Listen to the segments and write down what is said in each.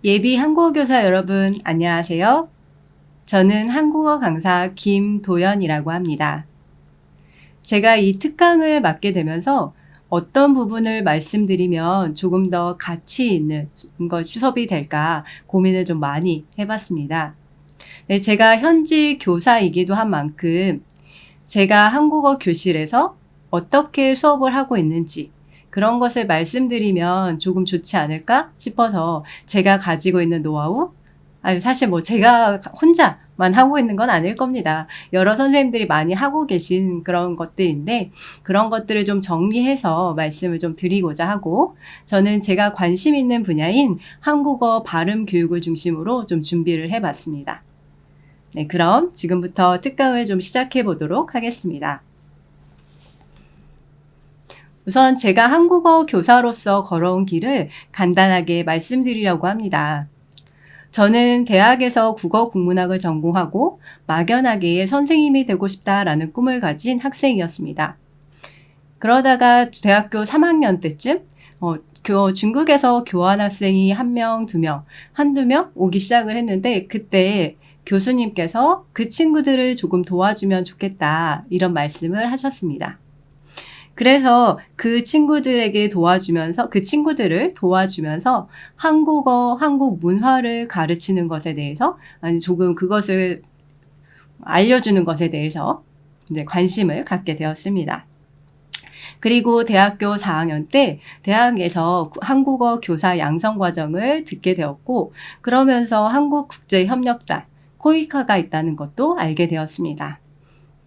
예비 한국어 교사 여러분, 안녕하세요. 저는 한국어 강사 김도연이라고 합니다. 제가 이 특강을 맡게 되면서 어떤 부분을 말씀드리면 조금 더 가치 있는 수업이 될까 고민을 좀 많이 해봤습니다. 네, 제가 현지 교사이기도 한 만큼 제가 한국어 교실에서 어떻게 수업을 하고 있는지 그런 것을 말씀드리면 조금 좋지 않을까 싶어서 제가 가지고 있는 노하우, 사실 제가 혼자만 하고 있는 건 아닐 겁니다. 여러 선생님들이 많이 하고 계신 그런 것들인데 그런 것들을 좀 정리해서 말씀을 좀 드리고자 하고 저는 제가 관심 있는 분야인 한국어 발음 교육을 중심으로 좀 준비를 해봤습니다. 네, 그럼 지금부터 특강을 좀 시작해 보도록 하겠습니다. 우선 제가 한국어 교사로서 걸어온 길을 간단하게 말씀드리려고 합니다. 저는 대학에서 국어 국문학을 전공하고 막연하게 선생님이 되고 싶다라는 꿈을 가진 학생이었습니다. 그러다가 대학교 3학년 때쯤 중국에서 교환학생이 1명, 2명, 한두 명 오기 시작을 했는데 그때 교수님께서 그 친구들을 조금 도와주면 좋겠다 이런 말씀을 하셨습니다. 그래서 그 친구들을 도와주면서 한국어, 한국 문화를 가르치는 것에 대해서 조금 그것을 알려주는 것에 대해서 이제 관심을 갖게 되었습니다. 그리고 대학교 4학년 때 대학에서 한국어 교사 양성 과정을 듣게 되었고 그러면서 한국국제협력단 코이카가 있다는 것도 알게 되었습니다.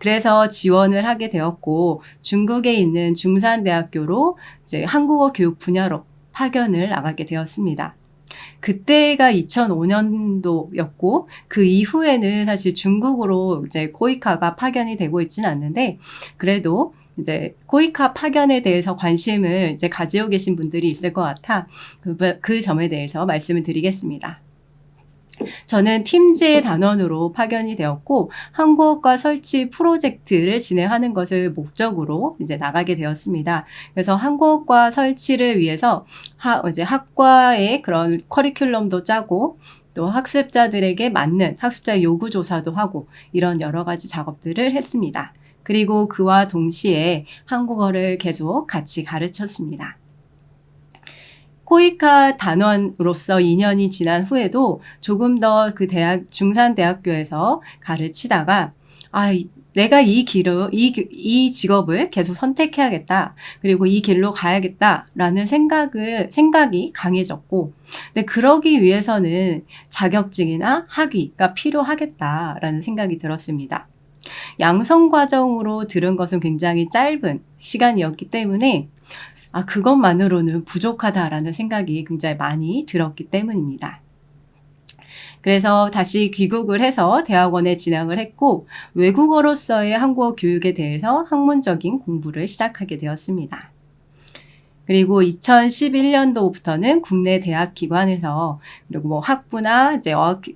그래서 지원을 하게 되었고 중국에 있는 중산대학교로 이제 한국어 교육 분야로 파견을 나가게 되었습니다. 그때가 2005년도였고 그 이후에는 사실 중국으로 이제 코이카가 파견이 되고 있지는 않는데 그래도 이제 코이카 파견에 대해서 관심을 이제 가지고 계신 분들이 있을 것 같아 그 점에 대해서 말씀을 드리겠습니다. 저는 팀제 단원으로 파견이 되었고 한국어과 설치 프로젝트를 진행하는 것을 목적으로 이제 나가게 되었습니다. 그래서 한국어과 설치를 위해서 이제 학과의 그런 커리큘럼도 짜고 또 학습자들에게 맞는 학습자 요구 조사도 하고 이런 여러 가지 작업들을 했습니다. 그리고 그와 동시에 한국어를 계속 같이 가르쳤습니다. 코이카 단원으로서 2년이 지난 후에도 조금 더 그 중산대학교에서 가르치다가, 내가 이 직업을 계속 선택해야겠다. 그리고 이 길로 가야겠다라는 생각이 강해졌고, 근데 그러기 위해서는 자격증이나 학위가 필요하겠다라는 생각이 들었습니다. 양성 과정으로 들은 것은 굉장히 짧은 시간이었기 때문에 그것만으로는 부족하다라는 생각이 굉장히 많이 들었기 때문입니다. 그래서 다시 귀국을 해서 대학원에 진학을 했고 외국어로서의 한국어 교육에 대해서 학문적인 공부를 시작하게 되었습니다. 그리고 2011년도부터는 국내 대학 기관에서 그리고 학부나 이제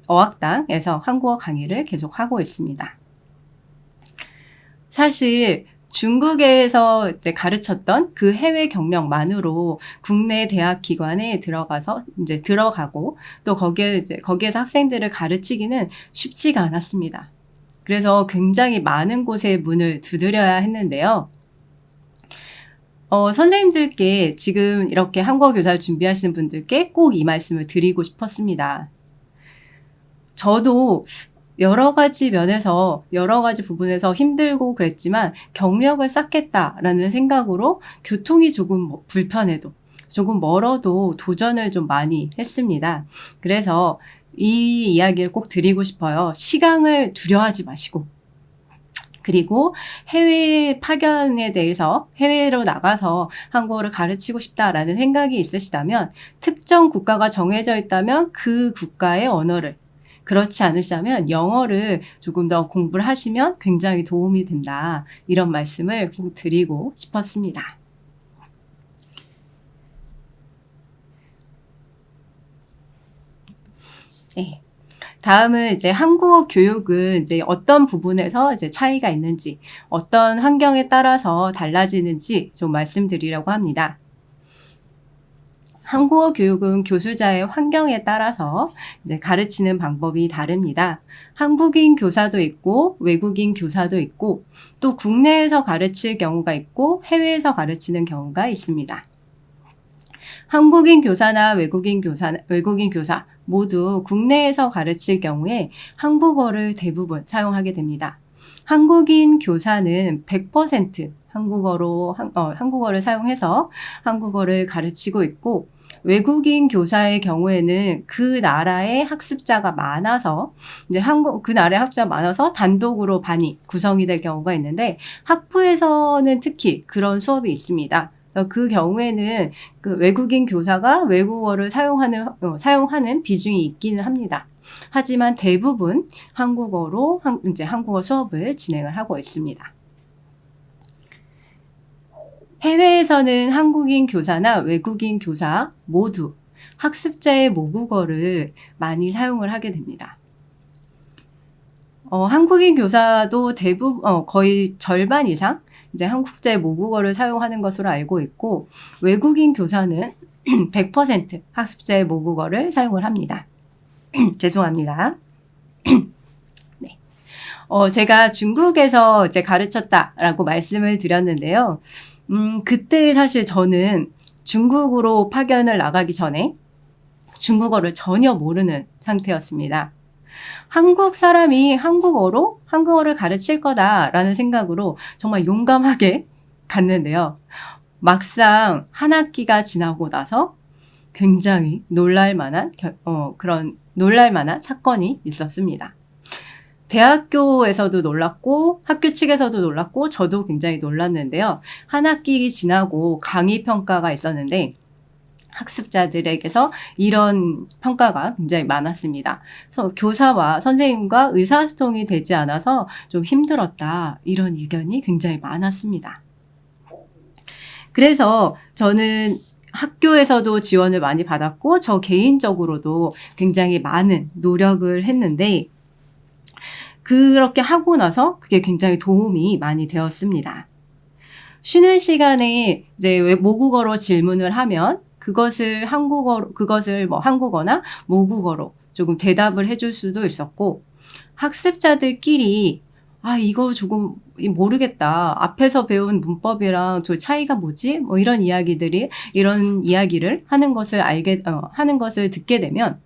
어학당에서 한국어 강의를 계속하고 있습니다. 사실 중국에서 이제 가르쳤던 그 해외 경력만으로 국내 대학 기관에 들어가고 또 거기에서 학생들을 가르치기는 쉽지가 않았습니다. 그래서 굉장히 많은 곳에 문을 두드려야 했는데요. 선생님들께 지금 이렇게 한국어 교사를 준비하시는 분들께 꼭 이 말씀을 드리고 싶었습니다. 저도 여러 가지 부분에서 힘들고 그랬지만 경력을 쌓겠다라는 생각으로 교통이 조금 불편해도 조금 멀어도 도전을 좀 많이 했습니다. 그래서 이 이야기를 꼭 드리고 싶어요. 시간을 두려워하지 마시고 그리고 해외 파견에 대해서 해외로 나가서 한국어를 가르치고 싶다라는 생각이 있으시다면 특정 국가가 정해져 있다면 그 국가의 언어를 그렇지 않으시다면 영어를 조금 더 공부를 하시면 굉장히 도움이 된다. 이런 말씀을 꼭 드리고 싶었습니다. 네. 다음은 이제 한국어 교육은 이제 어떤 부분에서 이제 차이가 있는지, 어떤 환경에 따라서 달라지는지 좀 말씀드리려고 합니다. 한국어 교육은 교수자의 환경에 따라서 이제 가르치는 방법이 다릅니다. 한국인 교사도 있고 외국인 교사도 있고 또 국내에서 가르칠 경우가 있고 해외에서 가르치는 경우가 있습니다. 한국인 교사나 외국인 교사 모두 국내에서 가르칠 경우에 한국어를 대부분 사용하게 됩니다. 한국인 교사는 100% 한국어를 사용해서 한국어를 가르치고 있고 외국인 교사의 경우에는 그 나라의 학습자가 많아서 이제 그 나라의 학습자가 많아서 단독으로 반이 구성이 될 경우가 있는데 학부에서는 특히 그런 수업이 있습니다. 그 경우에는 그 외국인 교사가 외국어를 사용하는 비중이 있기는 합니다. 하지만 대부분 한국어로 이제 한국어 수업을 진행을 하고 있습니다. 해외에서는 한국인 교사나 외국인 교사 모두 학습자의 모국어를 많이 사용을 하게 됩니다. 한국인 교사도 대부분 거의 절반 이상 이제 한국자의 모국어를 사용하는 것으로 알고 있고 외국인 교사는 100% 학습자의 모국어를 사용을 합니다. 죄송합니다. 네. 제가 중국에서 이제 가르쳤다라고 말씀을 드렸는데요. 그때 사실 저는 중국으로 파견을 나가기 전에 중국어를 전혀 모르는 상태였습니다. 한국 사람이 한국어를 가르칠 거다라는 생각으로 정말 용감하게 갔는데요. 막상 한 학기가 지나고 나서 굉장히 놀랄만한 사건이 있었습니다. 대학교에서도 놀랐고 학교 측에서도 놀랐고 저도 굉장히 놀랐는데요. 한 학기 지나고 강의 평가가 있었는데 학습자들에게서 이런 평가가 굉장히 많았습니다. 그래서 교사와 선생님과 의사소통이 되지 않아서 좀 힘들었다. 이런 의견이 굉장히 많았습니다. 그래서 저는 학교에서도 지원을 많이 받았고 저 개인적으로도 굉장히 많은 노력을 했는데 그렇게 하고 나서 그게 굉장히 도움이 많이 되었습니다. 쉬는 시간에 이제 모국어로 질문을 하면 그것을 한국어나 모국어로 조금 대답을 해줄 수도 있었고 학습자들끼리 이거 조금 모르겠다. 앞에서 배운 문법이랑 저 차이가 뭐지? 이런 이야기를 하는 것을 듣게 되면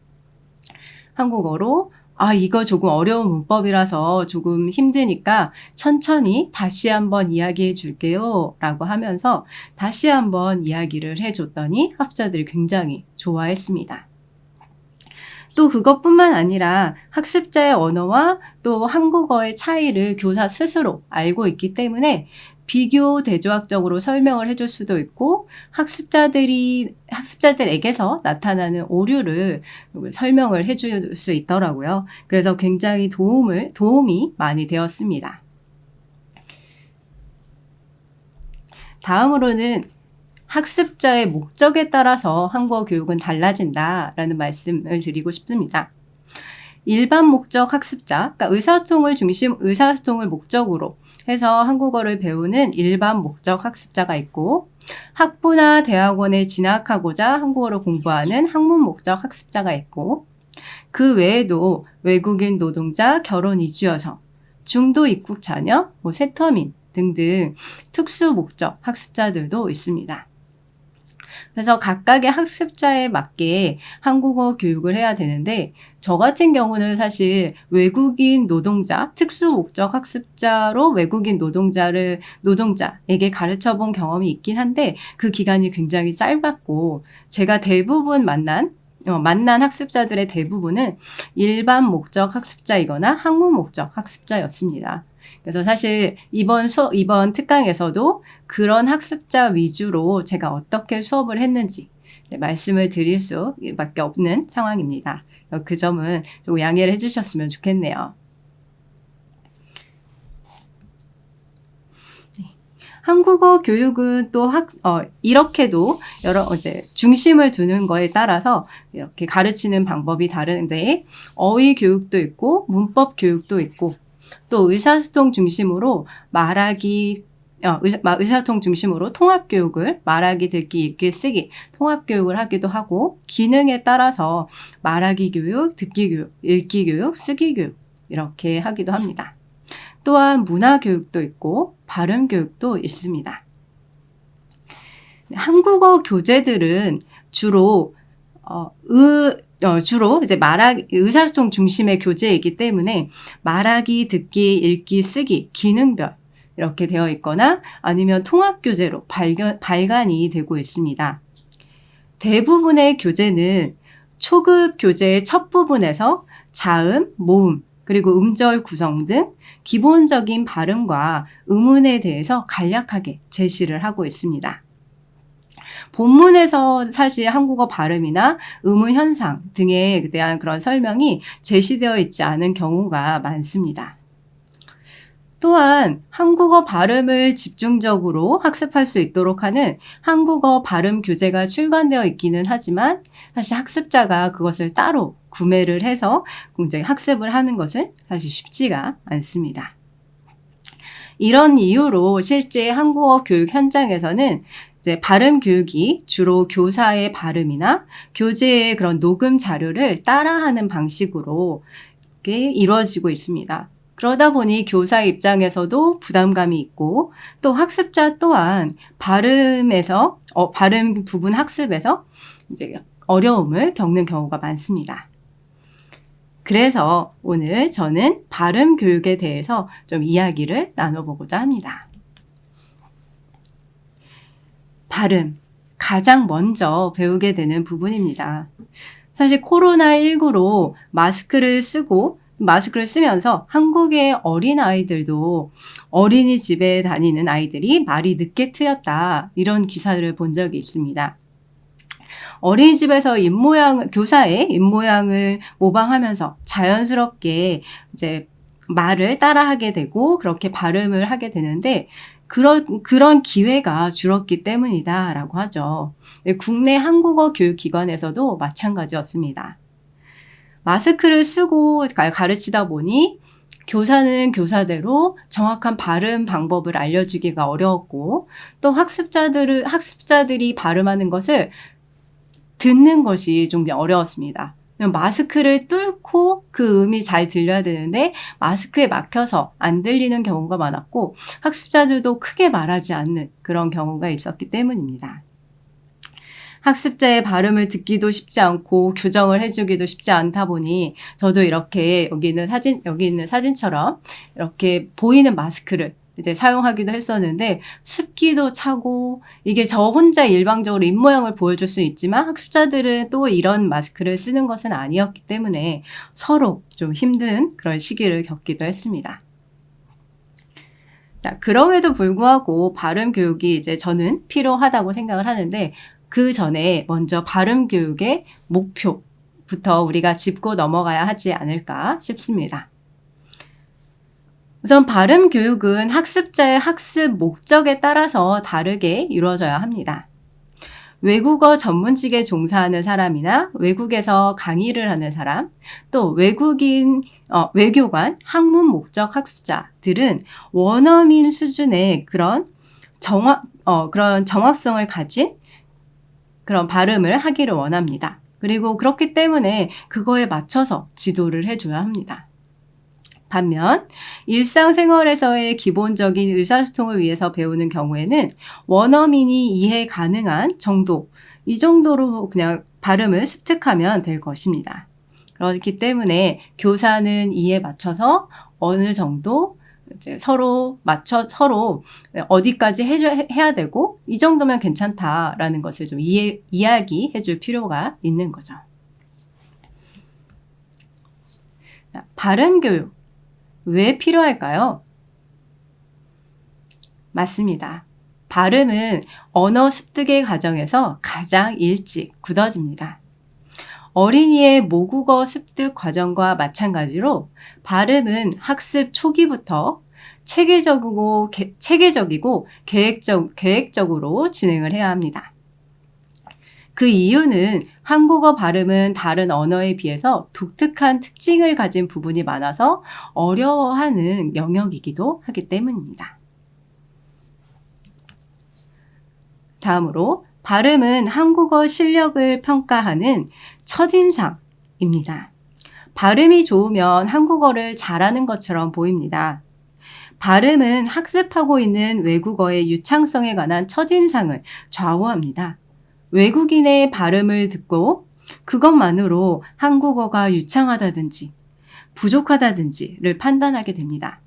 한국어로 이거 조금 어려운 문법이라서 조금 힘드니까 천천히 다시 한번 이야기해 줄게요. 라고 하면서 다시 한번 이야기를 해줬더니 학습자들이 굉장히 좋아했습니다. 또 그것뿐만 아니라 학습자의 언어와 또 한국어의 차이를 교사 스스로 알고 있기 때문에 비교 대조학적으로 설명을 해줄 수도 있고 학습자들에게서 나타나는 오류를 설명을 해줄 수 있더라고요. 그래서 굉장히 도움이 많이 되었습니다. 다음으로는 학습자의 목적에 따라서 한국어 교육은 달라진다라는 말씀을 드리고 싶습니다. 일반 목적 학습자, 그러니까 의사소통을 목적으로 해서 한국어를 배우는 일반 목적 학습자가 있고 학부나 대학원에 진학하고자 한국어를 공부하는 학문 목적 학습자가 있고 그 외에도 외국인 노동자, 결혼 이주여성, 중도 입국 자녀, 세터민 등등 특수 목적 학습자들도 있습니다. 그래서 각각의 학습자에 맞게 한국어 교육을 해야 되는데 저 같은 경우는 사실 외국인 노동자, 특수 목적 학습자로 외국인 노동자에게 가르쳐 본 경험이 있긴 한데 그 기간이 굉장히 짧았고 제가 대부분 만난 학습자들의 대부분은 일반 목적 학습자이거나 학문 목적 학습자였습니다. 그래서 사실 이번 특강에서도 그런 학습자 위주로 제가 어떻게 수업을 했는지 말씀을 드릴 수밖에 없는 상황입니다. 그 점은 좀 양해를 해주셨으면 좋겠네요. 한국어 교육은 또 이렇게도 중심을 두는 거에 따라서 이렇게 가르치는 방법이 다른데 어휘 교육도 있고 문법 교육도 있고 또 의사소통 중심으로 말하기, 의사소통 중심으로 통합교육을 말하기, 듣기, 읽기, 쓰기 통합교육을 하기도 하고 기능에 따라서 말하기 교육, 듣기 교육, 읽기 교육, 쓰기 교육 이렇게 하기도 합니다. 또한 문화교육도 있고 발음교육도 있습니다. 한국어 교재들은 주로 이제 의사소통 중심의 교재이기 때문에 말하기, 듣기, 읽기, 쓰기, 기능별 이렇게 되어 있거나 아니면 통합교재로 발간이 되고 있습니다. 대부분의 교재는 초급 교재의 첫 부분에서 자음, 모음, 그리고 음절 구성 등 기본적인 발음과 음운에 대해서 간략하게 제시를 하고 있습니다. 본문에서 사실 한국어 발음이나 음운 현상 등에 대한 그런 설명이 제시되어 있지 않은 경우가 많습니다. 또한 한국어 발음을 집중적으로 학습할 수 있도록 하는 한국어 발음 교재가 출간되어 있기는 하지만 사실 학습자가 그것을 따로 구매를 해서 굉장히 학습을 하는 것은 사실 쉽지가 않습니다. 이런 이유로 실제 한국어 교육 현장에서는 이제 발음 교육이 주로 교사의 발음이나 교재의 그런 녹음 자료를 따라하는 방식으로 이렇게 이루어지고 있습니다. 그러다 보니 교사 입장에서도 부담감이 있고 또 학습자 또한 발음 부분 학습에서 이제 어려움을 겪는 경우가 많습니다. 그래서 오늘 저는 발음 교육에 대해서 좀 이야기를 나눠보고자 합니다. 발음, 가장 먼저 배우게 되는 부분입니다. 사실 코로나19로 마스크를 쓰면서 한국의 어린아이들도 어린이집에 다니는 아이들이 말이 늦게 트였다 이런 기사를 본 적이 있습니다. 어린이집에서 교사의 입모양을 모방하면서 자연스럽게 이제 말을 따라하게 되고 그렇게 발음을 하게 되는데 그런 기회가 줄었기 때문이다라고 하죠. 국내 한국어 교육기관에서도 마찬가지였습니다. 마스크를 쓰고 가르치다 보니 교사는 교사대로 정확한 발음 방법을 알려주기가 어려웠고 또 학습자들이 발음하는 것을 듣는 것이 좀 어려웠습니다. 마스크를 뚫고 그 음이 잘 들려야 되는데 마스크에 막혀서 안 들리는 경우가 많았고 학습자들도 크게 말하지 않는 그런 경우가 있었기 때문입니다. 학습자의 발음을 듣기도 쉽지 않고 교정을 해주기도 쉽지 않다 보니 저도 이렇게 여기 있는 사진처럼 이렇게 보이는 마스크를 이제 사용하기도 했었는데 습기도 차고 이게 저 혼자 일방적으로 입모양을 보여줄 수 있지만 학습자들은 또 이런 마스크를 쓰는 것은 아니었기 때문에 서로 좀 힘든 그런 시기를 겪기도 했습니다. 자, 그럼에도 불구하고 발음 교육이 이제 저는 필요하다고 생각을 하는데 그 전에 먼저 발음 교육의 목표부터 우리가 짚고 넘어가야 하지 않을까 싶습니다. 우선 발음 교육은 학습자의 학습 목적에 따라서 다르게 이루어져야 합니다. 외국어 전문직에 종사하는 사람이나 외국에서 강의를 하는 사람, 또 외교관, 학문 목적 학습자들은 원어민 수준의 그런 정확성을 가진 그런 발음을 하기를 원합니다. 그리고 그렇기 때문에 그거에 맞춰서 지도를 해줘야 합니다. 반면 일상생활에서의 기본적인 의사소통을 위해서 배우는 경우에는 원어민이 이해 가능한 정도, 이 정도로 그냥 발음을 습득하면 될 것입니다. 그렇기 때문에 교사는 이에 맞춰서 어느 정도 이제 서로 어디까지 해야 되고 이 정도면 괜찮다라는 것을 좀 이야기해 줄 필요가 있는 거죠. 발음 교육. 왜 필요할까요? 맞습니다. 발음은 언어 습득의 과정에서 가장 일찍 굳어집니다. 어린이의 모국어 습득 과정과 마찬가지로 발음은 학습 초기부터 체계적이고 계획적으로 진행을 해야 합니다. 그 이유는 한국어 발음은 다른 언어에 비해서 독특한 특징을 가진 부분이 많아서 어려워하는 영역이기도 하기 때문입니다. 다음으로 발음은 한국어 실력을 평가하는 첫인상입니다. 발음이 좋으면 한국어를 잘하는 것처럼 보입니다. 발음은 학습하고 있는 외국어의 유창성에 관한 첫인상을 좌우합니다. 외국인의 발음을 듣고 그것만으로 한국어가 유창하다든지 부족하다든지를 판단하게 됩니다.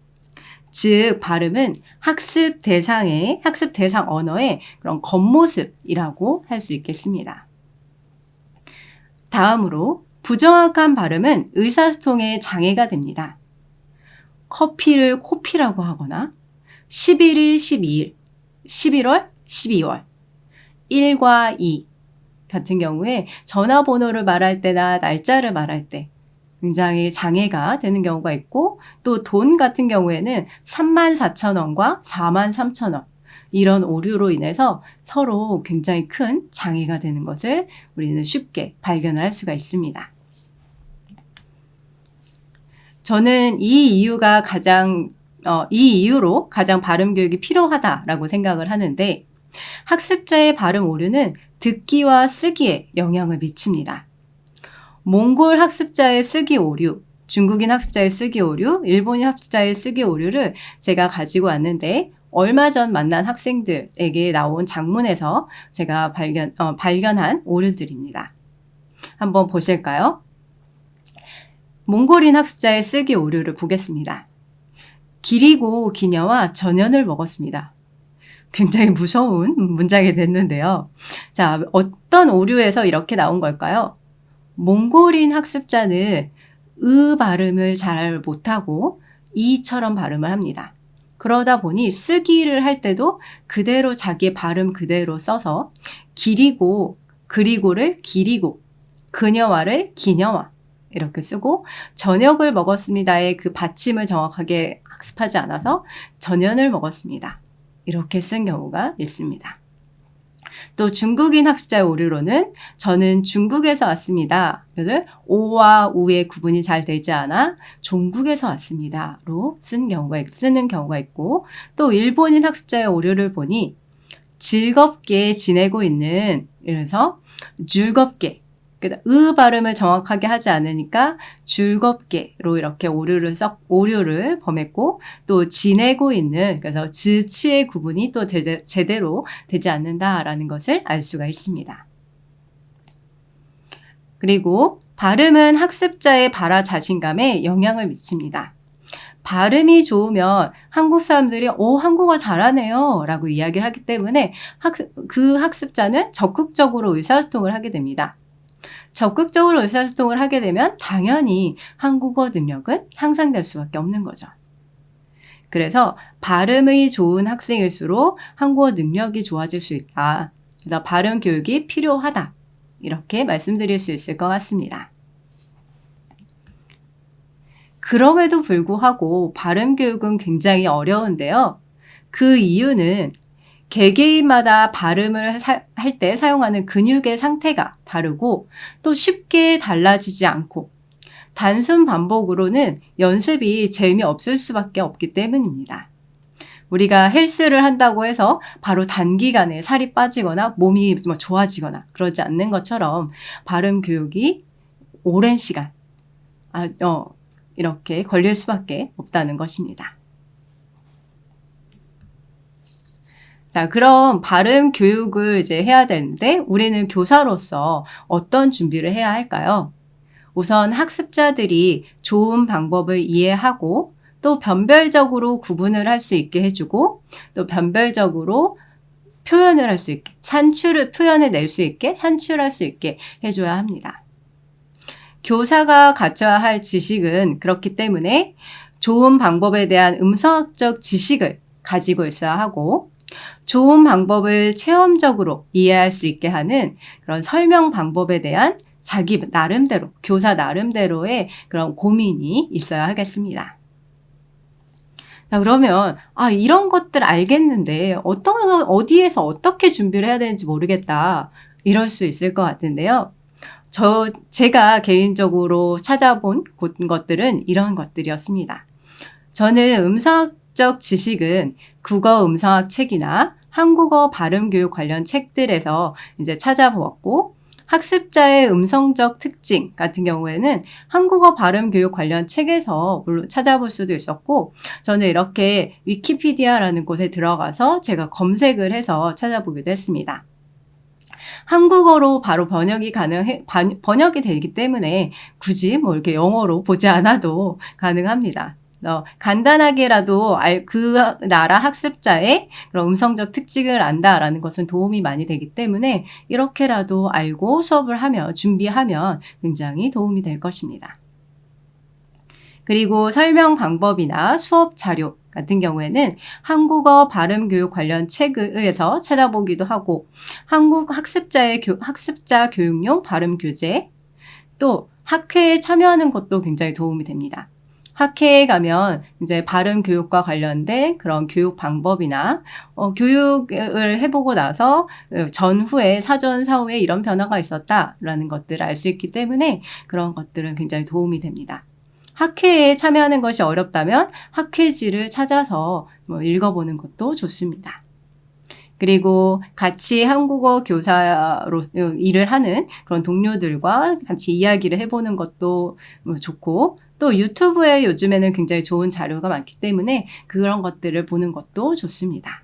즉, 발음은 학습 대상 언어의 그런 겉모습이라고 할 수 있겠습니다. 다음으로 부정확한 발음은 의사소통에 장애가 됩니다. 커피를 코피라고 하거나 11일, 12일, 11월, 12월, 1과 2 같은 경우에 전화번호를 말할 때나 날짜를 말할 때 굉장히 장애가 되는 경우가 있고, 또 돈 같은 경우에는 34,000원과 43,000원 이런 오류로 인해서 서로 굉장히 큰 장애가 되는 것을 우리는 쉽게 발견을 할 수가 있습니다. 저는 이 이유로 가장 발음 교육이 필요하다라고 생각을 하는데, 학습자의 발음 오류는 듣기와 쓰기에 영향을 미칩니다. 몽골 학습자의 쓰기 오류, 중국인 학습자의 쓰기 오류, 일본인 학습자의 쓰기 오류를 제가 가지고 왔는데, 얼마 전 만난 학생들에게 나온 장문에서 제가 발견한 오류들입니다. 한번 보실까요? 몽골인 학습자의 쓰기 오류를 보겠습니다. 기리고 기녀와 전현을 먹었습니다. 굉장히 무서운 문장이 됐는데요. 자, 어떤 오류에서 이렇게 나온 걸까요? 몽골인 학습자는 발음을 잘 못하고 이처럼 발음을 합니다. 그러다 보니 쓰기를 할 때도 그대로 자기의 발음 그대로 써서 그리고를 기리고, 그녀와를 기녀와 이렇게 쓰고, 저녁을 먹었습니다의 그 받침을 정확하게 학습하지 않아서 전현을 먹었습니다. 이렇게 쓴 경우가 있습니다. 또 중국인 학습자의 오류로는 저는 중국에서 왔습니다. 그래서 오와 우의 구분이 잘 되지 않아 종국에서 왔습니다로 쓰는 경우가 있고, 또 일본인 학습자의 오류를 보니 즐겁게 지내고 있는, 이래서 즐겁게, 그러니까 발음을 정확하게 하지 않으니까 즐겁게로 이렇게 오류를 범했고, 또 지내고 있는, 그래서 즈치의 구분이 또 제대로 되지 않는다라는 것을 알 수가 있습니다. 그리고 발음은 학습자의 발화 자신감에 영향을 미칩니다. 발음이 좋으면 한국 사람들이 한국어 잘하네요 라고 이야기를 하기 때문에 그 학습자는 적극적으로 의사소통을 하게 됩니다. 적극적으로 의사소통을 하게 되면 당연히 한국어 능력은 향상될 수밖에 없는 거죠. 그래서 발음이 좋은 학생일수록 한국어 능력이 좋아질 수 있다. 그래서 발음 교육이 필요하다. 이렇게 말씀드릴 수 있을 것 같습니다. 그럼에도 불구하고 발음 교육은 굉장히 어려운데요. 그 이유는 개개인마다 발음을 할 때 사용하는 근육의 상태가 다르고, 또 쉽게 달라지지 않고, 단순 반복으로는 연습이 재미없을 수밖에 없기 때문입니다. 우리가 헬스를 한다고 해서 바로 단기간에 살이 빠지거나 몸이 좋아지거나 그러지 않는 것처럼 발음 교육이 오랜 시간 이렇게 걸릴 수밖에 없다는 것입니다. 자, 그럼 발음 교육을 이제 해야 되는데 우리는 교사로서 어떤 준비를 해야 할까요? 우선 학습자들이 좋은 방법을 이해하고, 또 변별적으로 구분을 할 수 있게 해주고, 또 변별적으로 표현을 할 수 있게, 표현을 낼 수 있게, 산출할 수 있게 해줘야 합니다. 교사가 갖춰야 할 지식은 그렇기 때문에 좋은 방법에 대한 음성학적 지식을 가지고 있어야 하고, 좋은 방법을 체험적으로 이해할 수 있게 하는 그런 설명 방법에 대한 자기 나름대로, 교사 나름대로의 그런 고민이 있어야 하겠습니다. 자, 그러면 이런 것들 알겠는데 어디에서 어떻게 준비를 해야 되는지 모르겠다, 이럴 수 있을 것 같은데요. 제가 개인적으로 찾아본 것들은 이런 것들이었습니다. 저는 음성학적 학습적 지식은 국어 음성학 책이나 한국어 발음 교육 관련 책들에서 이제 찾아보았고, 학습자의 음성적 특징 같은 경우에는 한국어 발음 교육 관련 책에서 물론 찾아볼 수도 있었고, 저는 이렇게 위키피디아라는 곳에 들어가서 제가 검색을 해서 찾아보기도 했습니다. 한국어로 바로 번역이 되기 때문에 굳이 뭐 이렇게 영어로 보지 않아도 가능합니다. 간단하게라도 그 나라 학습자의 그런 음성적 특징을 안다라는 것은 도움이 많이 되기 때문에 이렇게라도 알고 수업을 준비하면 굉장히 도움이 될 것입니다. 그리고 설명 방법이나 수업 자료 같은 경우에는 한국어 발음 교육 관련 책에서 찾아보기도 하고, 한국 학습자 교육용 발음 교재, 또 학회에 참여하는 것도 굉장히 도움이 됩니다. 학회에 가면 이제 발음 교육과 관련된 그런 교육 방법이나 교육을 해보고 나서 전후에 사전 사후에 이런 변화가 있었다라는 것들을 알 수 있기 때문에 그런 것들은 굉장히 도움이 됩니다. 학회에 참여하는 것이 어렵다면 학회지를 찾아서 읽어보는 것도 좋습니다. 그리고 같이 한국어 교사로 일을 하는 그런 동료들과 같이 이야기를 해보는 것도 좋고, 또 유튜브에 요즘에는 굉장히 좋은 자료가 많기 때문에 그런 것들을 보는 것도 좋습니다.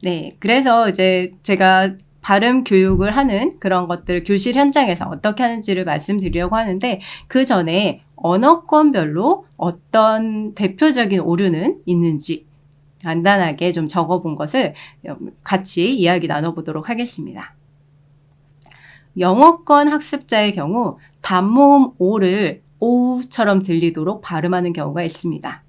네, 그래서 이제 제가 발음 교육을 하는 그런 것들 교실 현장에서 어떻게 하는지를 말씀드리려고 하는데, 그 전에 언어권별로 어떤 대표적인 오류는 있는지 간단하게 좀 적어본 것을 같이 이야기 나눠보도록 하겠습니다. 영어권 학습자의 경우 단모음 오를 오우처럼 들리도록 발음하는 경우가 있습니다.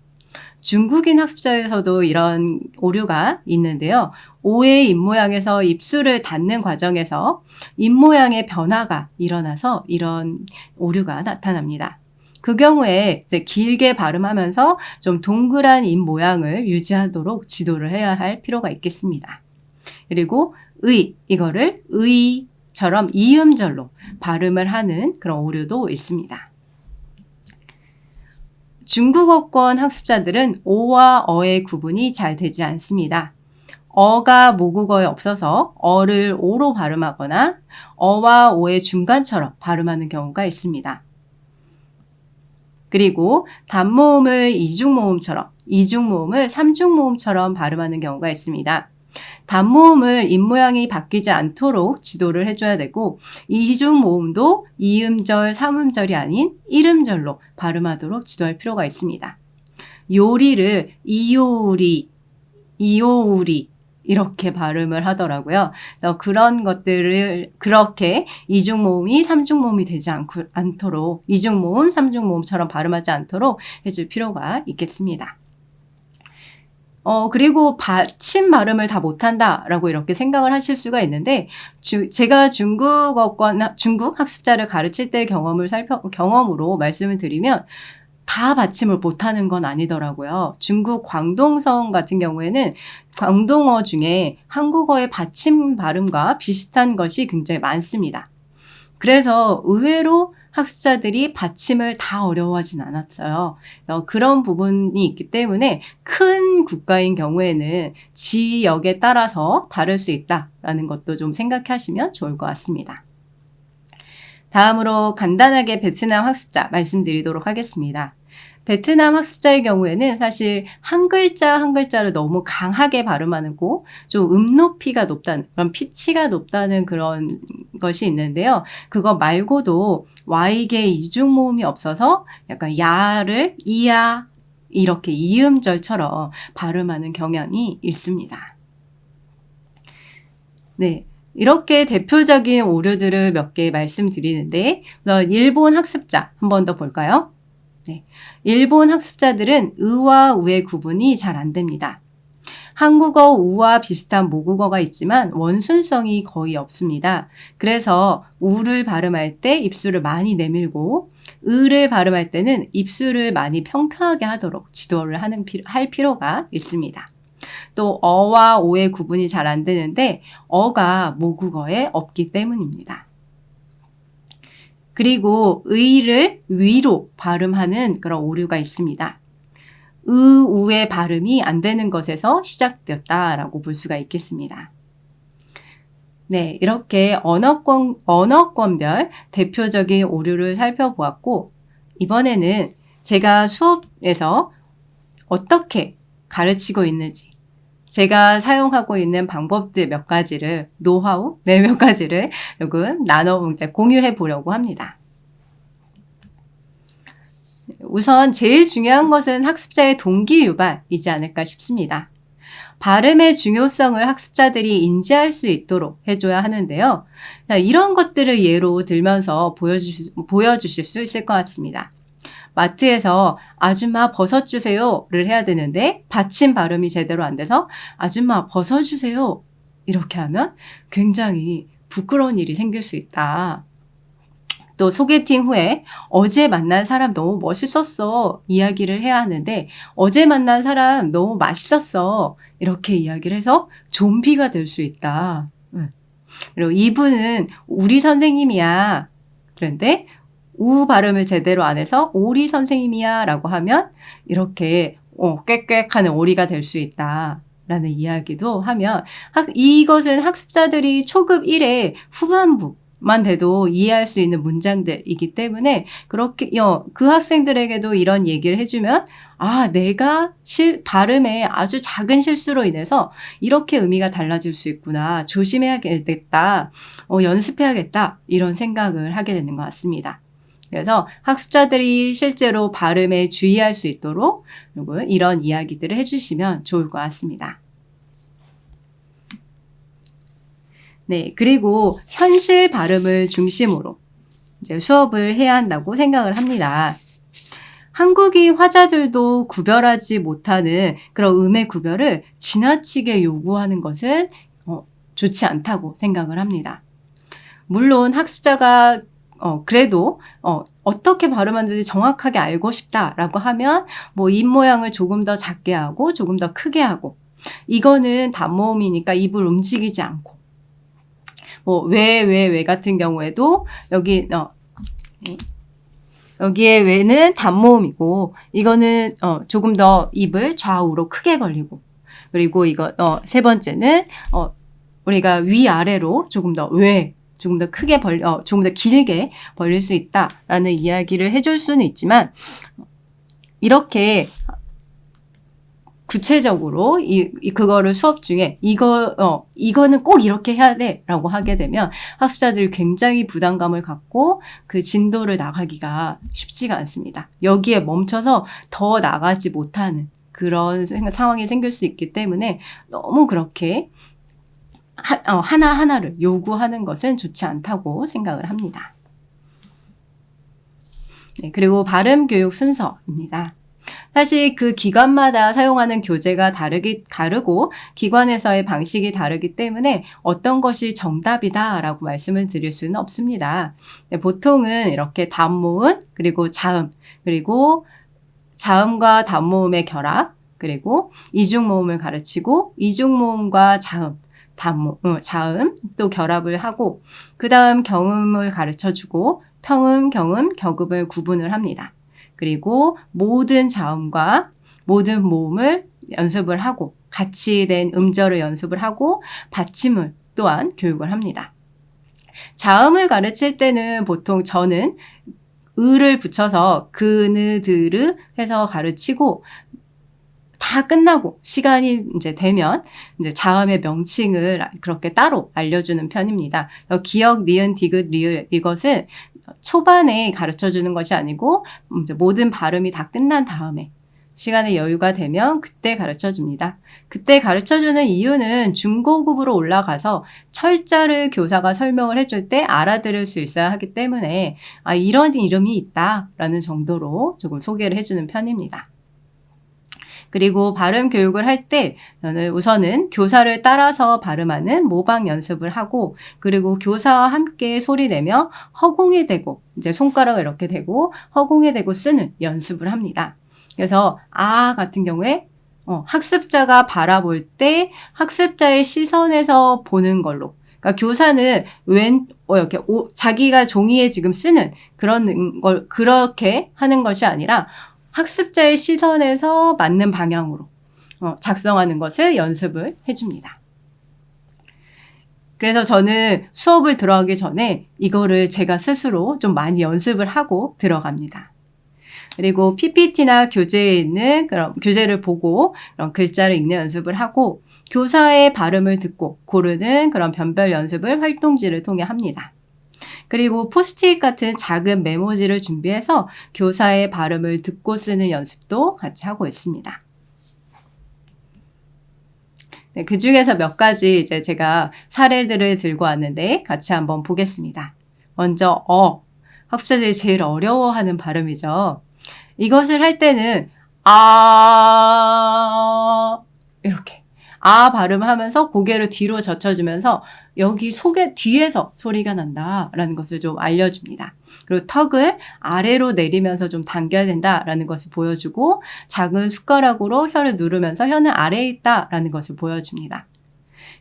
중국인 학습자에서도 이런 오류가 있는데요. 오의 입모양에서 입술을 닫는 과정에서 입모양의 변화가 일어나서 이런 오류가 나타납니다. 그 경우에 이제 길게 발음하면서 좀 동그란 입 모양을 유지하도록 지도를 해야 할 필요가 있겠습니다. 그리고 이거를 의처럼 이음절로 발음을 하는 그런 오류도 있습니다. 중국어권 학습자들은 오와 어의 구분이 잘 되지 않습니다. 어가 모국어에 없어서 어를 오로 발음하거나 어와 오의 중간처럼 발음하는 경우가 있습니다. 그리고 단모음을 이중모음처럼, 이중모음을 삼중모음처럼 발음하는 경우가 있습니다. 단모음을 입모양이 바뀌지 않도록 지도를 해줘야 되고, 이중모음도 이음절, 삼음절이 아닌 일음절로 발음하도록 지도할 필요가 있습니다. 요리를 이요리, 이오우리 이렇게 발음을 하더라고요. 그런 것들을 그렇게 이중모음이 삼중모음이 되지 않도록, 이중모음, 삼중모음처럼 발음하지 않도록 해줄 필요가 있겠습니다. 그리고 받침 발음을 다 못한다라고 이렇게 생각을 하실 수가 있는데, 제가 중국 학습자를 가르칠 때 경험으로 말씀을 드리면, 다 받침을 못하는 건 아니더라고요. 중국 광동성 같은 경우에는 광동어 중에 한국어의 받침 발음과 비슷한 것이 굉장히 많습니다. 그래서 의외로 학습자들이 받침을 다 어려워하진 않았어요. 그런 부분이 있기 때문에 큰 국가인 경우에는 지역에 따라서 다를 수 있다라는 것도 좀 생각하시면 좋을 것 같습니다. 다음으로 간단하게 베트남 학습자 말씀드리도록 하겠습니다. 베트남 학습자의 경우에는 사실 한 글자 한 글자를 너무 강하게 발음하고 좀 높이가 높다는, 그런 피치가 높다는 그런 것이 있는데요. 그거 말고도 Y개 이중모음이 없어서 약간 야를 이야 이렇게 이음절처럼 발음하는 경향이 있습니다. 네. 이렇게 대표적인 오류들을 몇 개 말씀드리는데, 일본 학습자 한 번 더 볼까요? 네. 일본 학습자들은 의와 우의 구분이 잘 안 됩니다. 한국어 우와 비슷한 모국어가 있지만 원순성이 거의 없습니다. 그래서 우를 발음할 때 입술을 많이 내밀고 의를 발음할 때는 입술을 많이 평평하게 하도록 지도를 할 필요가 있습니다. 또 어와 오의 구분이 잘 안 되는데 어가 모국어에 없기 때문입니다. 그리고 의를 위로 발음하는 그런 오류가 있습니다. 우의 발음이 안 되는 것에서 시작되었다라고 볼 수가 있겠습니다. 네, 이렇게 언어권별 대표적인 오류를 살펴보았고, 이번에는 제가 수업에서 어떻게 가르치고 있는지, 제가 사용하고 있는 방법들 몇 가지를, 노하우, 네, 몇 가지를 조금 공유해 보려고 합니다. 우선 제일 중요한 것은 학습자의 동기 유발이지 않을까 싶습니다. 발음의 중요성을 학습자들이 인지할 수 있도록 해줘야 하는데요. 이런 것들을 예로 들면서 보여주실 수 있을 것 같습니다. 마트에서 아줌마 버섯 주세요를 해야 되는데 받침 발음이 제대로 안 돼서 아줌마 버섯 주세요 이렇게 하면 굉장히 부끄러운 일이 생길 수 있다. 또 소개팅 후에 어제 만난 사람 너무 멋있었어 이야기를 해야 하는데 어제 만난 사람 너무 맛있었어 이렇게 이야기를 해서 좀비가 될 수 있다. 그리고 이분은 우리 선생님이야. 그런데 우 발음을 제대로 안 해서 오리 선생님이야 라고 하면 이렇게 꽥꽥하는 오리가 될 수 있다 라는 이야기도 하면 이것은 학습자들이 초급 1의 후반부만 돼도 이해할 수 있는 문장들이기 때문에 그렇게 그 학생들에게도 이런 얘기를 해주면 내가 발음에 아주 작은 실수로 인해서 이렇게 의미가 달라질 수 있구나 조심해야겠다 연습해야겠다 이런 생각을 하게 되는 것 같습니다. 그래서 학습자들이 실제로 발음에 주의할 수 있도록 이런 이야기들을 해주시면 좋을 것 같습니다. 네, 그리고 현실 발음을 중심으로 이제 수업을 해야 한다고 생각을 합니다. 한국인 화자들도 구별하지 못하는 그런 음의 구별을 지나치게 요구하는 것은 좋지 않다고 생각을 합니다. 물론 학습자가 그래도 어떻게 발음하는지 정확하게 알고 싶다라고 하면 입 모양을 조금 더 작게 하고 조금 더 크게 하고 이거는 단모음이니까 입을 움직이지 않고 왜 같은 경우에도 여기에 왜는 단모음이고 이거는 조금 더 입을 좌우로 크게 벌리고 그리고 세 번째는 우리가 위아래로 조금 더 크게 조금 더 길게 벌릴 수 있다라는 이야기를 해줄 수는 있지만 이렇게 구체적으로 그거를 수업 중에 이거는 꼭 이렇게 해야 돼라고 하게 되면 학습자들이 굉장히 부담감을 갖고 그 진도를 나가기가 쉽지가 않습니다. 여기에 멈춰서 더 나가지 못하는 그런 상황이 생길 수 있기 때문에 너무 그렇게 하나하나를 요구하는 것은 좋지 않다고 생각을 합니다. 네, 그리고 발음 교육 순서입니다. 사실 그 기관마다 사용하는 교재가 다르고 기관에서의 방식이 다르기 때문에 어떤 것이 정답이다라고 말씀을 드릴 수는 없습니다. 네, 보통은 이렇게 단모음 그리고 자음 그리고 자음과 단모음의 결합 그리고 이중모음을 가르치고 이중모음과 자음 또 결합을 하고 그 다음 경음을 가르쳐주고 평음, 경음, 격음을 구분을 합니다. 그리고 모든 자음과 모든 모음을 연습을 하고 같이 된 음절을 연습을 하고 받침을 또한 교육을 합니다. 자음을 가르칠 때는 보통 저는 을을 붙여서 그느, 드르 해서 가르치고 다 끝나고 시간이 이제 되면 이제 자음의 명칭을 그렇게 따로 알려주는 편입니다. 기역, 니은, 디귿, 리을 이것은 초반에 가르쳐주는 것이 아니고 모든 발음이 다 끝난 다음에 시간의 여유가 되면 그때 가르쳐줍니다. 그때 가르쳐주는 이유는 중고급으로 올라가서 철자를 교사가 설명을 해줄 때 알아들을 수 있어야 하기 때문에 이런 이름이 있다라는 정도로 조금 소개를 해주는 편입니다. 그리고 발음 교육을 할 때 저는 우선은 교사를 따라서 발음하는 모방 연습을 하고 그리고 교사와 함께 소리 내며 허공에 대고 이제 손가락을 이렇게 대고 허공에 대고 쓰는 연습을 합니다. 그래서 같은 경우에 학습자가 바라볼 때 학습자의 시선에서 보는 걸로 그러니까 교사는 이렇게 자기가 종이에 지금 쓰는 그런 걸 그렇게 하는 것이 아니라 학습자의 시선에서 맞는 방향으로 작성하는 것을 연습을 해줍니다. 그래서 저는 수업을 들어가기 전에 이거를 제가 스스로 좀 많이 연습을 하고 들어갑니다. 그리고 PPT나 교재에 있는 그런 교재를 보고 그런 글자를 읽는 연습을 하고 교사의 발음을 듣고 고르는 그런 변별 연습을 활동지를 통해 합니다. 그리고 포스트잇 같은 작은 메모지를 준비해서 교사의 발음을 듣고 쓰는 연습도 같이 하고 있습니다. 네, 그 중에서 몇 가지 이제 제가 사례들을 들고 왔는데 같이 한번 보겠습니다. 먼저 학습자들이 제일 어려워하는 발음이죠. 이것을 할 때는 이렇게 발음을 하면서 고개를 뒤로 젖혀주면서 여기 속에 뒤에서 소리가 난다라는 것을 좀 알려줍니다. 그리고 턱을 아래로 내리면서 좀 당겨야 된다라는 것을 보여주고 작은 숟가락으로 혀를 누르면서 혀는 아래에 있다라는 것을 보여줍니다.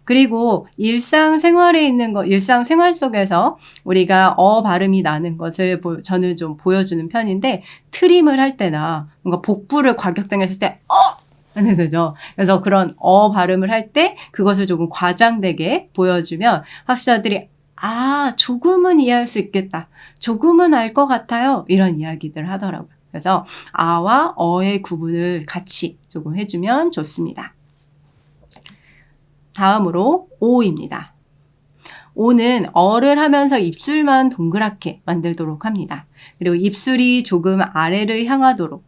그리고 일상생활에 있는 일상생활 속에서 우리가 발음이 나는 것을 저는 좀 보여주는 편인데 트림을 할 때나 뭔가 복부를 과격당했을 때 하는 거죠. 그래서 그런 발음을 할 때 그것을 조금 과장되게 보여주면 학습자들이 조금은 이해할 수 있겠다. 조금은 알 것 같아요. 이런 이야기들 하더라고요. 그래서 아와 어의 구분을 같이 조금 해주면 좋습니다. 다음으로 오입니다. 오는 어를 하면서 입술만 동그랗게 만들도록 합니다. 그리고 입술이 조금 아래를 향하도록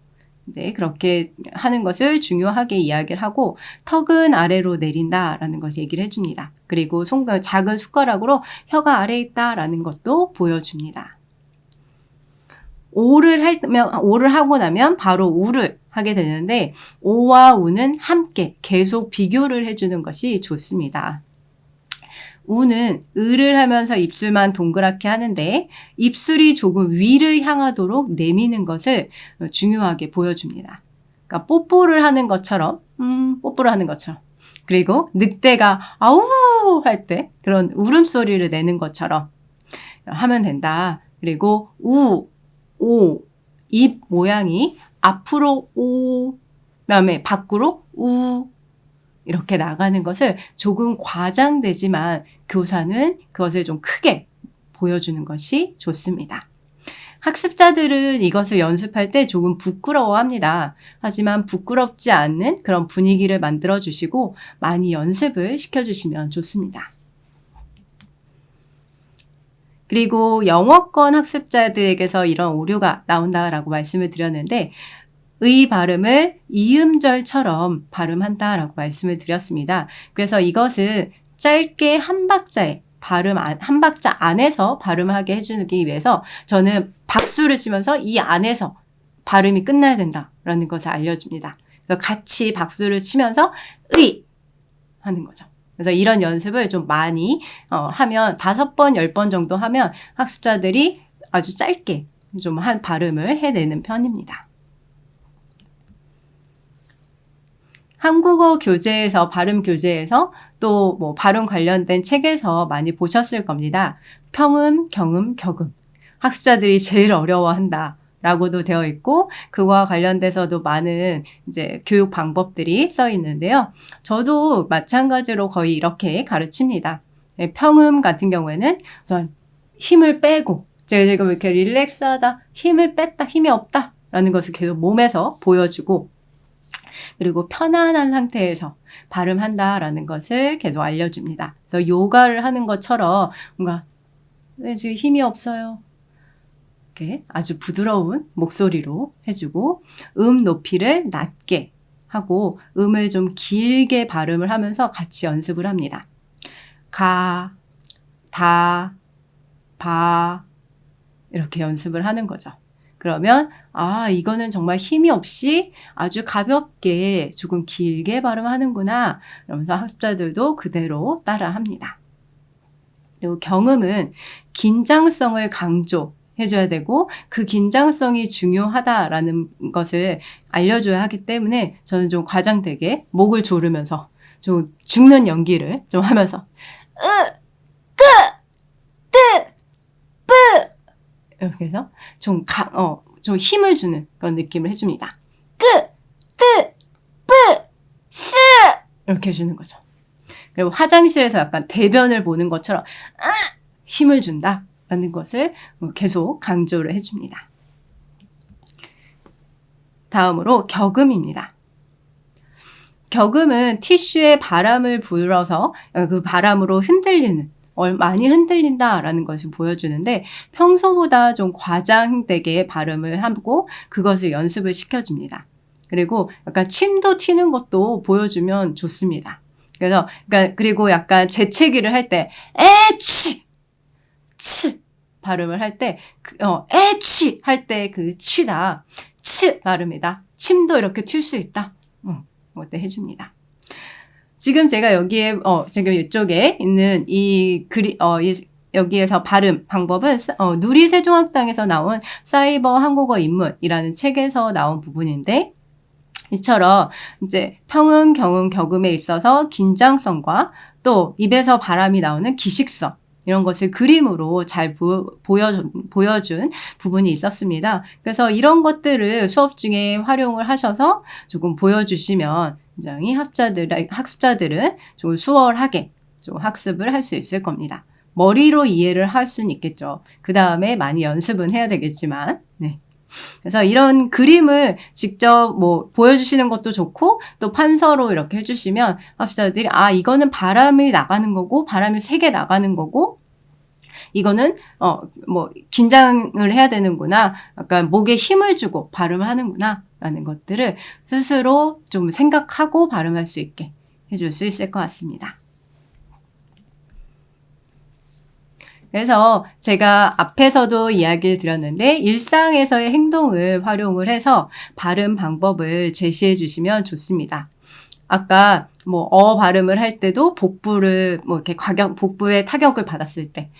이제 그렇게 하는 것을 중요하게 이야기를 하고 턱은 아래로 내린다라는 것을 얘기를 해줍니다. 그리고 작은 숟가락으로 혀가 아래에 있다라는 것도 보여줍니다. 오를 하고 나면 바로 우를 하게 되는데 오와 우는 함께 계속 비교를 해주는 것이 좋습니다. 우는 으를 하면서 입술만 동그랗게 하는데 입술이 조금 위를 향하도록 내미는 것을 중요하게 보여줍니다. 그러니까 뽀뽀를 하는 것처럼 그리고 늑대가 아우 할 때 그런 울음소리를 내는 것처럼 하면 된다. 그리고 오, 입 모양이 앞으로 그다음에 밖으로 우 이렇게 나가는 것을 조금 과장되지만 교사는 그것을 좀 크게 보여주는 것이 좋습니다. 학습자들은 이것을 연습할 때 조금 부끄러워합니다. 하지만 부끄럽지 않는 그런 분위기를 만들어주시고 많이 연습을 시켜주시면 좋습니다. 그리고 영어권 학습자들에게서 이런 오류가 나온다라고 말씀을 드렸는데 의 발음을 이음절처럼 발음한다라고 말씀을 드렸습니다. 그래서 이것은 짧게 한 박자 안에서 발음하게 해주기 위해서 저는 박수를 치면서 이 안에서 발음이 끝나야 된다라는 것을 알려줍니다. 그래서 같이 박수를 치면서 의 하는 거죠. 그래서 이런 연습을 좀 많이 하면 5번, 10번 정도 하면 학습자들이 아주 짧게 좀 한 발음을 해내는 편입니다. 한국어 교재에서 발음 교재에서 또 뭐 발음 관련된 책에서 많이 보셨을 겁니다. 평음, 경음, 격음. 학습자들이 제일 어려워한다. 라고도 되어 있고 그거와 관련돼서도 많은 이제 교육 방법들이 써 있는데요. 저도 마찬가지로 거의 이렇게 가르칩니다. 평음 같은 경우에는 우선 힘을 빼고 제가 지금 이렇게 릴렉스하다, 힘을 뺐다, 힘이 없다 라는 것을 계속 몸에서 보여주고 그리고 편안한 상태에서 발음한다라는 것을 계속 알려줍니다. 그래서 요가를 하는 것처럼 뭔가 지금 힘이 없어요. 이렇게 아주 부드러운 목소리로 해주고 높이를 낮게 하고 음을 좀 길게 발음을 하면서 같이 연습을 합니다. 가, 다, 바 이렇게 연습을 하는 거죠. 그러면 이거는 정말 힘이 없이 아주 가볍게 조금 길게 발음하는구나. 그러면서 학습자들도 그대로 따라합니다. 그리고 경음은 긴장성을 강조해줘야 되고 그 긴장성이 중요하다라는 것을 알려줘야 하기 때문에 저는 좀 과장되게 목을 조르면서 좀 죽는 연기를 좀 하면서 끄, 뜨 이렇게 해서 좀 힘을 주는 그런 느낌을 해줍니다. 이렇게 해주는 거죠. 그리고 화장실에서 약간 대변을 보는 것처럼 힘을 준다라는 것을 계속 강조를 해줍니다. 다음으로 격음입니다. 격음은 티슈에 바람을 불어서 그 바람으로 많이 흔들린다라는 것을 보여주는데 평소보다 좀 과장되게 발음을 하고 그것을 연습을 시켜줍니다. 그리고 약간 침도 튀는 것도 보여주면 좋습니다. 그리고 약간 재채기를 할 때, 치! 발음을 할 때, 에취! 할 때 그 치다, 치! 발음이다. 침도 이렇게 튈 수 있다. 그때 해줍니다. 지금 제가 여기에, 지금 이쪽에 있는 여기에서 발음 방법은, 누리세종학당에서 나온 사이버 한국어 입문이라는 책에서 나온 부분인데, 이처럼 이제 평음, 경음, 격음에 있어서 긴장성과 또 입에서 바람이 나오는 기식성 이런 것을 그림으로 잘 보여준 부분이 있었습니다. 그래서 이런 것들을 수업 중에 활용을 하셔서 조금 보여주시면 굉장히 학습자들은 좀 수월하게 좀 학습을 할 수 있을 겁니다. 머리로 이해를 할 수는 있겠죠. 그 다음에 많이 연습은 해야 되겠지만, 네. 그래서 이런 그림을 직접 보여주시는 것도 좋고 또 판서로 이렇게 해주시면 학습자들이 이거는 바람이 나가는 거고 바람이 세게 나가는 거고 이거는 긴장을 해야 되는구나 약간 목에 힘을 주고 발음을 하는구나 라는 것들을 스스로 좀 생각하고 발음할 수 있게 해줄 수 있을 것 같습니다. 그래서 제가 앞에서도 이야기를 드렸는데 일상에서의 행동을 활용을 해서 발음 방법을 제시해 주시면 좋습니다. 아까 발음을 할 때도 복부를 이렇게 복부에 타격을 받았을 때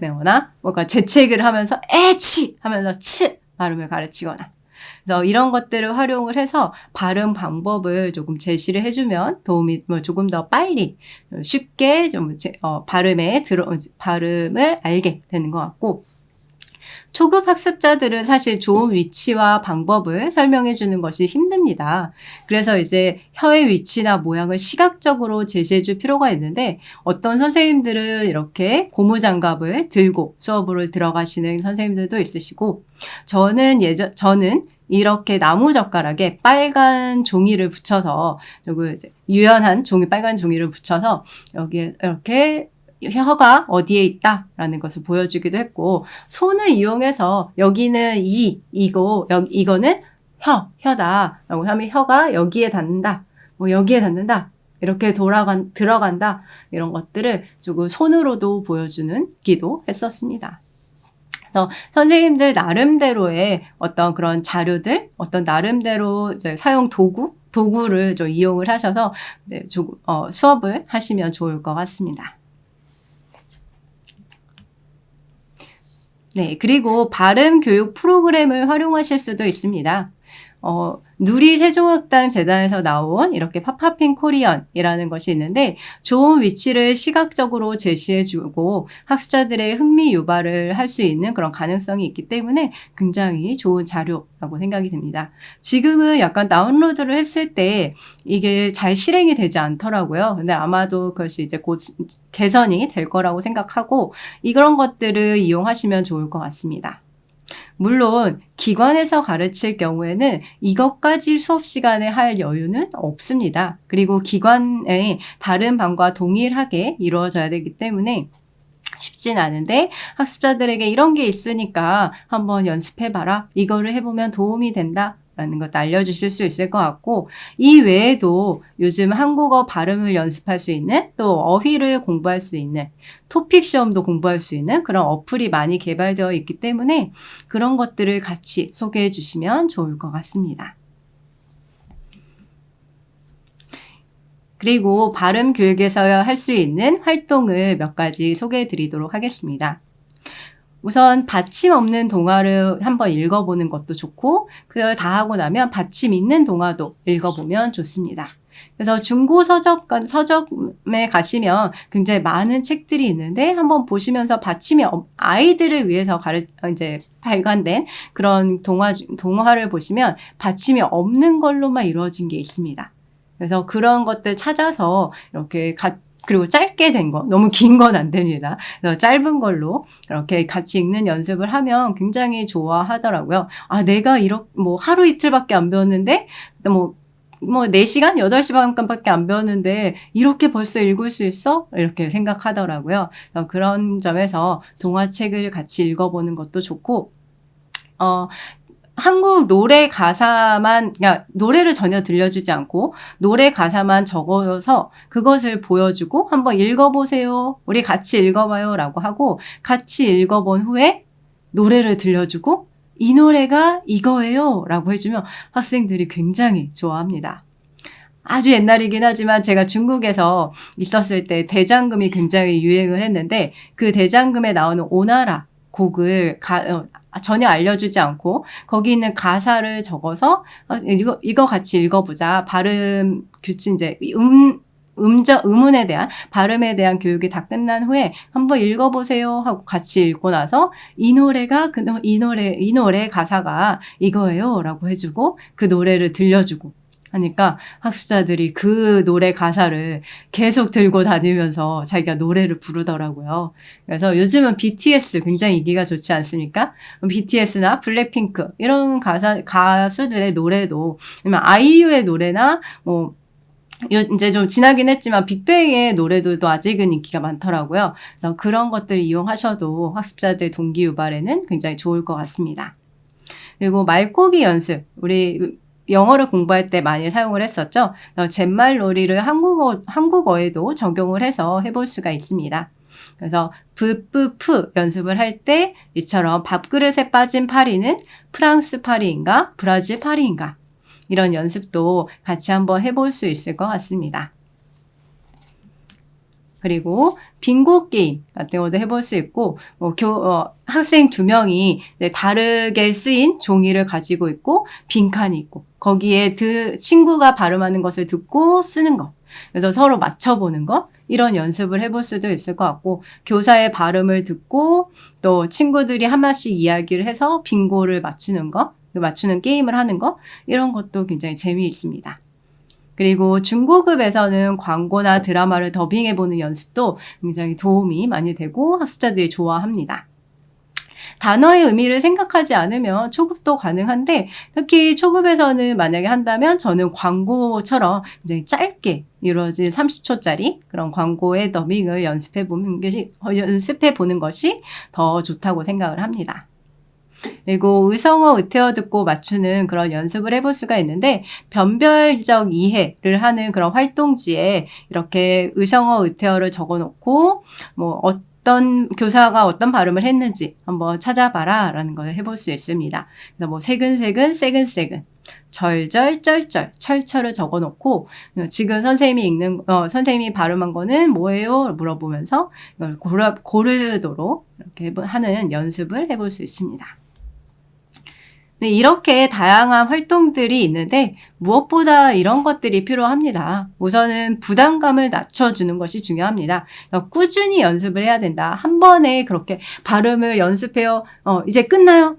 내거나 뭔가 재채기를 하면서 에취 하면서 치 발음을 가르치거나 그래서 이런 것들을 활용을 해서 발음 방법을 조금 제시를 해주면 도움이 조금 더 빨리 쉽게 좀 발음을 알게 되는 것 같고 초급 학습자들은 사실 좋은 위치와 방법을 설명해 주는 것이 힘듭니다. 그래서 이제 혀의 위치나 모양을 시각적으로 제시해 줄 필요가 있는데 어떤 선생님들은 이렇게 고무장갑을 들고 수업으로 들어가시는 선생님들도 있으시고 저는 이렇게 나무젓가락에 빨간 종이를 붙여서 유연한 빨간 종이를 붙여서 여기에 이렇게 혀가 어디에 있다라는 것을 보여주기도 했고 손을 이용해서 여기는 이거는 혀다라고 하면 혀가 여기에 닿는다 여기에 닿는다 이렇게 들어간다 이런 것들을 조금 손으로도 보여주기도 했었습니다. 그래서 선생님들 나름대로의 어떤 그런 자료들 어떤 나름대로 이제 사용 도구를 좀 이용을 하셔서 수업을 하시면 좋을 것 같습니다. 네, 그리고 발음 교육 프로그램을 활용하실 수도 있습니다. 누리세종학당 재단에서 나온 이렇게 팝팝인 코리언이라는 것이 있는데 좋은 위치를 시각적으로 제시해주고 학습자들의 흥미 유발을 할 수 있는 그런 가능성이 있기 때문에 굉장히 좋은 자료라고 생각이 듭니다. 지금은 약간 다운로드를 했을 때 이게 잘 실행이 되지 않더라고요. 근데 아마도 그것이 이제 곧 개선이 될 거라고 생각하고 이런 것들을 이용하시면 좋을 것 같습니다. 물론 기관에서 가르칠 경우에는 이것까지 수업 시간에 할 여유는 없습니다. 그리고 기관의 다른 반과 동일하게 이루어져야 되기 때문에 쉽진 않은데 학습자들에게 이런 게 있으니까 한번 연습해봐라. 이거를 해보면 도움이 된다. 라는 것도 알려주실 수 있을 것 같고 이 외에도 요즘 한국어 발음을 연습할 수 있는 또 어휘를 공부할 수 있는 토픽 시험도 공부할 수 있는 그런 어플이 많이 개발되어 있기 때문에 그런 것들을 같이 소개해 주시면 좋을 것 같습니다. 그리고 발음 교육에서 할 수 있는 활동을 몇 가지 소개해 드리도록 하겠습니다. 우선 받침 없는 동화를 한번 읽어보는 것도 좋고 그걸 다 하고 나면 받침 있는 동화도 읽어보면 좋습니다. 그래서 서점에 가시면 굉장히 많은 책들이 있는데 한번 보시면서 받침이 아이들을 위해서 이제 발간된 그런 동화를 보시면 받침이 없는 걸로만 이루어진 게 있습니다. 그래서 그런 것들 찾아서 이렇게 그리고 짧게 된 거, 너무 긴 건 안 됩니다. 그래서 짧은 걸로 이렇게 같이 읽는 연습을 하면 굉장히 좋아하더라고요. 아, 내가 하루 이틀밖에 안 배웠는데, 4시간? 8시간밖에 안 배웠는데, 이렇게 벌써 읽을 수 있어? 이렇게 생각하더라고요. 그런 점에서 동화책을 같이 읽어보는 것도 좋고, 한국 노래 가사만, 그러니까 노래를 전혀 들려주지 않고 노래 가사만 적어서 그것을 보여주고 한번 읽어보세요. 우리 같이 읽어봐요. 라고 하고 같이 읽어본 후에 노래를 들려주고 이 노래가 이거예요. 라고 해주면 학생들이 굉장히 좋아합니다. 아주 옛날이긴 하지만 제가 중국에서 있었을 때 대장금이 굉장히 유행을 했는데 그 대장금에 나오는 오나라 곡을 전혀 알려주지 않고 거기 있는 가사를 적어서 이거 같이 읽어보자. 발음 규칙 이제 음문에 대한 발음에 대한 교육이 다 끝난 후에 한번 읽어보세요 하고 같이 읽고 나서 이 노래 가사가 이거예요라고 해주고 그 노래를 들려주고 하니까 학습자들이 그 노래 가사를 계속 들고 다니면서 자기가 노래를 부르더라고요. 그래서 요즘은 BTS 굉장히 인기가 좋지 않습니까? BTS나 블랙핑크 이런 가수들의 노래도 아니면 아이유의 노래나 이제 좀 지나긴 했지만 빅뱅의 노래들도 아직은 인기가 많더라고요. 그래서 그런 것들을 이용하셔도 학습자들 동기 유발에는 굉장히 좋을 것 같습니다. 그리고 말고기 연습, 우리 영어를 공부할 때 많이 사용을 했었죠. 잿말놀이를 한국어에도 적용을 해서 해볼 수가 있습니다. 그래서 브뿌프 연습을 할 때 이처럼 밥그릇에 빠진 파리는 프랑스 파리인가 브라질 파리인가 이런 연습도 같이 한번 해볼 수 있을 것 같습니다. 그리고 빙고 게임 같은 것도 해볼 수 있고 학생 2명이 다르게 쓰인 종이를 가지고 있고 빈칸이 있고 거기에 친구가 발음하는 것을 듣고 쓰는 것 그래서 서로 맞춰보는 것 이런 연습을 해볼 수도 있을 것 같고 교사의 발음을 듣고 또 친구들이 하나씩 이야기를 해서 빙고를 맞추는 게임을 하는 것 이런 것도 굉장히 재미있습니다. 그리고 중고급에서는 광고나 드라마를 더빙해보는 연습도 굉장히 도움이 많이 되고 학습자들이 좋아합니다. 단어의 의미를 생각하지 않으면 초급도 가능한데 특히 초급에서는 만약에 한다면 저는 광고처럼 굉장히 짧게 이루어진 30초짜리 그런 광고의 더빙을 연습해보는 것이 더 좋다고 생각을 합니다. 그리고 의성어 의태어 듣고 맞추는 그런 연습을 해볼 수가 있는데 변별적 이해를 하는 그런 활동지에 이렇게 의성어 의태어를 적어놓고 어떤 교사가 어떤 발음을 했는지 한번 찾아봐라 라는 걸 해볼 수 있습니다. 그래서 새근새근 세근세근 절절 쩔쩔 철철을 적어놓고 지금 선생님이 발음한 거는 뭐예요? 물어보면서 이걸 고르도록 이렇게 하는 연습을 해볼 수 있습니다. 네, 이렇게 다양한 활동들이 있는데 무엇보다 이런 것들이 필요합니다. 우선은 부담감을 낮춰주는 것이 중요합니다. 꾸준히 연습을 해야 된다. 한 번에 그렇게 발음을 연습해요. 이제 끝나요?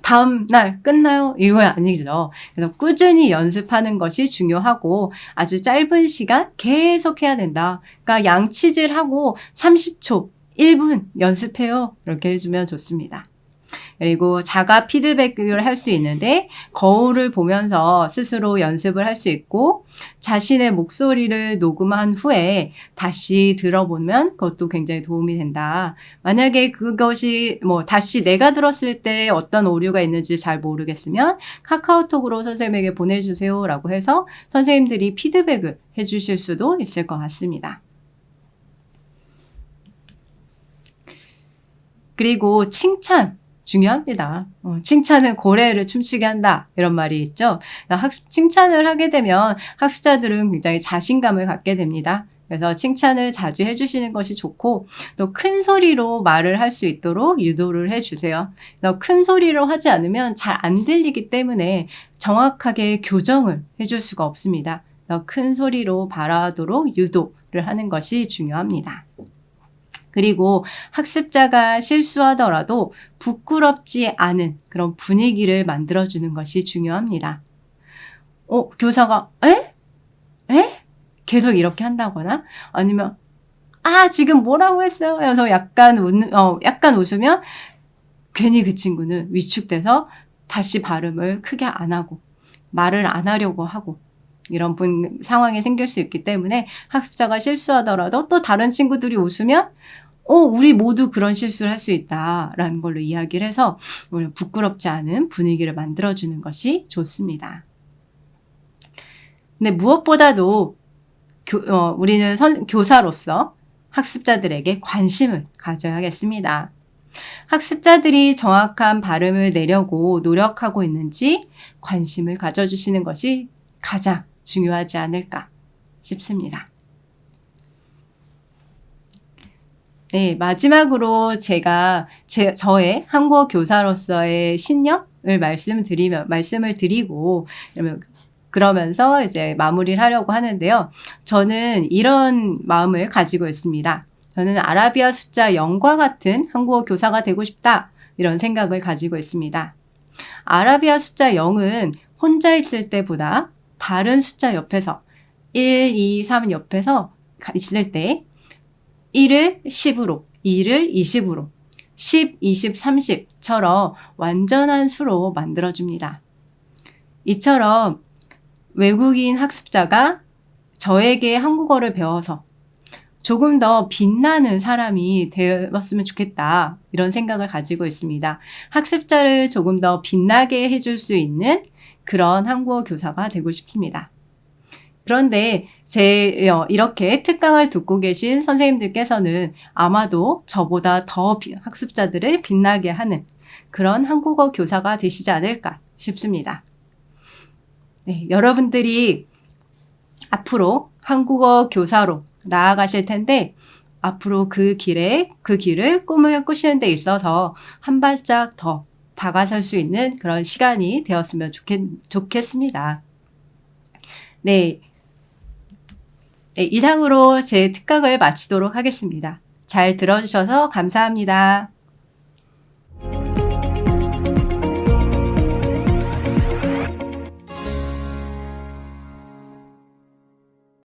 다음 날 끝나요? 이거 아니죠. 그래서 꾸준히 연습하는 것이 중요하고 아주 짧은 시간 계속 해야 된다. 그러니까 양치질하고 30초, 1분 연습해요. 이렇게 해주면 좋습니다. 그리고 자가 피드백을 할 수 있는데 거울을 보면서 스스로 연습을 할 수 있고 자신의 목소리를 녹음한 후에 다시 들어보면 그것도 굉장히 도움이 된다. 만약에 그것이 다시 내가 들었을 때 어떤 오류가 있는지 잘 모르겠으면 카카오톡으로 선생님에게 보내주세요 라고 해서 선생님들이 피드백을 해주실 수도 있을 것 같습니다. 그리고 칭찬 중요합니다. 칭찬은 고래를 춤추게 한다. 이런 말이 있죠. 칭찬을 하게 되면 학습자들은 굉장히 자신감을 갖게 됩니다. 그래서 칭찬을 자주 해주시는 것이 좋고 또 큰 소리로 말을 할 수 있도록 유도를 해주세요. 큰 소리로 하지 않으면 잘 안 들리기 때문에 정확하게 교정을 해줄 수가 없습니다. 더 큰 소리로 발화하도록 유도를 하는 것이 중요합니다. 그리고 학습자가 실수하더라도 부끄럽지 않은 그런 분위기를 만들어주는 것이 중요합니다. 교사가 에? 계속 이렇게 한다거나 아니면 지금 뭐라고 했어요? 그래서 약간 웃으면 괜히 그 친구는 위축돼서 다시 발음을 크게 안 하고 말을 안 하려고 하고 이런 상황이 생길 수 있기 때문에 학습자가 실수하더라도 또 다른 친구들이 웃으면 우리 모두 그런 실수를 할 수 있다라는 걸로 이야기를 해서 부끄럽지 않은 분위기를 만들어주는 것이 좋습니다. 근데 무엇보다도 우리는 교사로서 학습자들에게 관심을 가져야겠습니다. 학습자들이 정확한 발음을 내려고 노력하고 있는지 관심을 가져주시는 것이 가장 중요하지 않을까 싶습니다. 네, 마지막으로 제가 저의 한국어 교사로서의 신념을 말씀을 드리고 그러면서 이제 마무리를 하려고 하는데요. 저는 이런 마음을 가지고 있습니다. 저는 아라비아 숫자 0과 같은 한국어 교사가 되고 싶다. 이런 생각을 가지고 있습니다. 아라비아 숫자 0은 혼자 있을 때보다 다른 숫자 옆에서 1, 2, 3 옆에서 있을 때 1을 10으로, 2를 20으로, 10, 20, 30처럼 완전한 수로 만들어줍니다. 이처럼 외국인 학습자가 저에게 한국어를 배워서 조금 더 빛나는 사람이 되었으면 좋겠다. 이런 생각을 가지고 있습니다. 학습자를 조금 더 빛나게 해줄 수 있는 그런 한국어 교사가 되고 싶습니다. 그런데 이렇게 특강을 듣고 계신 선생님들께서는 아마도 저보다 더 학습자들을 빛나게 하는 그런 한국어 교사가 되시지 않을까 싶습니다. 네, 여러분들이 앞으로 한국어 교사로 나아가실 텐데 앞으로 그 길을 꿈을 꾸시는 데 있어서 한 발짝 더 다가설 수 있는 그런 시간이 되었으면 좋겠습니다. 네, 이상으로 제 특강을 마치도록 하겠습니다. 잘 들어주셔서 감사합니다.